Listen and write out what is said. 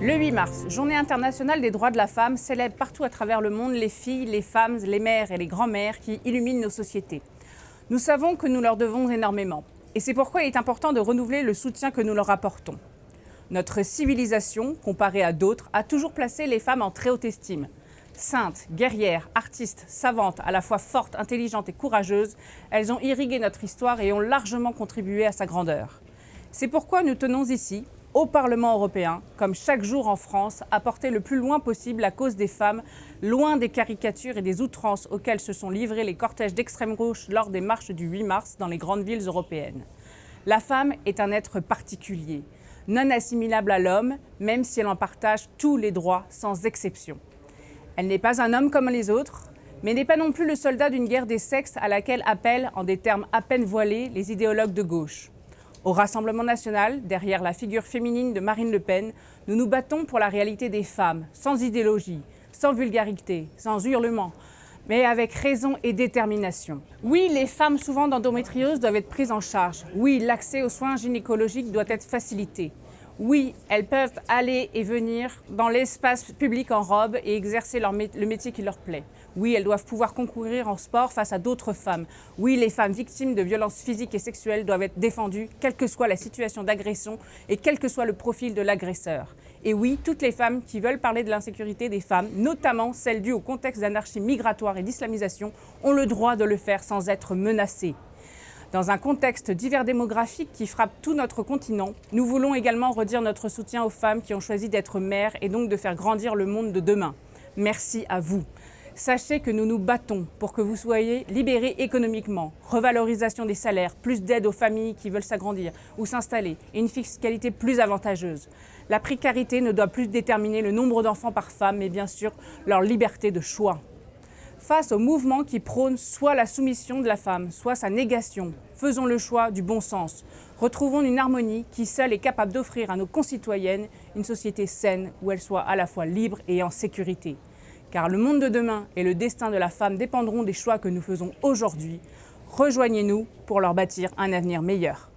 Le 8 mars, Journée internationale des droits de la femme, célèbre partout à travers le monde les filles, les femmes, les mères et les grands-mères qui illuminent nos sociétés. Nous savons que nous leur devons énormément. Et c'est pourquoi il est important de renouveler le soutien que nous leur apportons. Notre civilisation, comparée à d'autres, a toujours placé les femmes en très haute estime. Saintes, guerrières, artistes, savantes, à la fois fortes, intelligentes et courageuses, elles ont irrigué notre histoire et ont largement contribué à sa grandeur. C'est pourquoi nous tenons ici, au Parlement européen, comme chaque jour en France, à porter le plus loin possible la cause des femmes, loin des caricatures et des outrances auxquelles se sont livrés les cortèges d'extrême gauche lors des marches du 8 mars dans les grandes villes européennes. La femme est un être particulier, non assimilable à l'homme, même si elle en partage tous les droits sans exception. Elle n'est pas un homme comme les autres, mais n'est pas non plus le soldat d'une guerre des sexes à laquelle appellent, en des termes à peine voilés, les idéologues de gauche. Au Rassemblement national, derrière la figure féminine de Marine Le Pen, nous nous battons pour la réalité des femmes, sans idéologie, sans vulgarité, sans hurlement, mais avec raison et détermination. Oui, les femmes souvent d'endométriose doivent être prises en charge. Oui, l'accès aux soins gynécologiques doit être facilité. Oui, elles peuvent aller et venir dans l'espace public en robe et exercer le métier qui leur plaît. Oui, elles doivent pouvoir concourir en sport face à d'autres femmes. Oui, les femmes victimes de violences physiques et sexuelles doivent être défendues, quelle que soit la situation d'agression et quel que soit le profil de l'agresseur. Et oui, toutes les femmes qui veulent parler de l'insécurité des femmes, notamment celles dues au contexte d'anarchie migratoire et d'islamisation, ont le droit de le faire sans être menacées. Dans un contexte divers démographique qui frappe tout notre continent, nous voulons également redire notre soutien aux femmes qui ont choisi d'être mères et donc de faire grandir le monde de demain. Merci à vous. Sachez que nous nous battons pour que vous soyez libérés économiquement, revalorisation des salaires, plus d'aide aux familles qui veulent s'agrandir ou s'installer et une fiscalité plus avantageuse. La précarité ne doit plus déterminer le nombre d'enfants par femme, mais bien sûr leur liberté de choix. Face au mouvement qui prône soit la soumission de la femme, soit sa négation, faisons le choix du bon sens. Retrouvons une harmonie qui seule est capable d'offrir à nos concitoyennes une société saine où elles soient à la fois libres et en sécurité. Car le monde de demain et le destin de la femme dépendront des choix que nous faisons aujourd'hui. Rejoignez-nous pour leur bâtir un avenir meilleur.